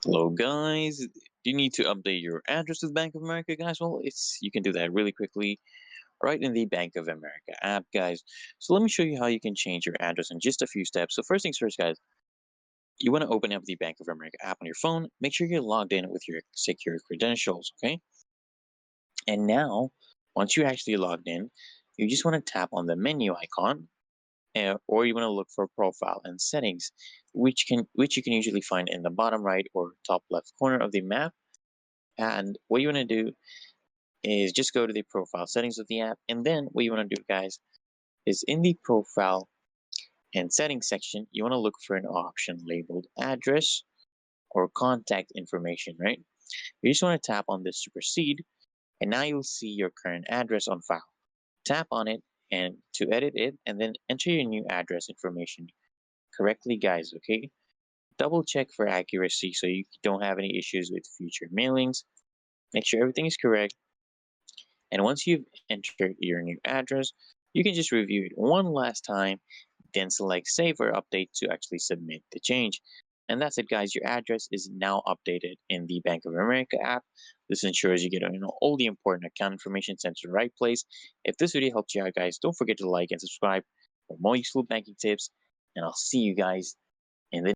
Hello guys, do you need to update your address with Bank of America, guys? Well, you can do that really quickly right in the Bank of America app, guys. So let me show you how you can change your address in just a few steps. So first things first, guys, you want to open up the Bank of America app on your phone. Make sure you're logged in with your secure credentials, okay? And now, once you're actually logged in, you just want to tap on the menu icon, or you want to look for profile and settings, which you can usually find in the bottom right or top left corner of the map. And what you want to do is just go to the profile settings of the app. And then what you want to do, guys, is in the profile and settings section, you want to look for an option labeled address or contact information, right? You just want to tap on this to proceed. And now you'll see your current address on file. Tap on it and to edit it, and then enter your new address information correctly, guys, okay? Double check for accuracy so you don't have any issues with future mailings. Make sure everything is correct. And once you've entered your new address, you can just review it one last time, then select save or update to actually submit the change. And that's it, guys. Your address is now updated in the Bank of America app. This ensures you get all the important account information sent to the right place. If this video helped you out, guys, don't forget to like and subscribe for more useful banking tips. And I'll see you guys in the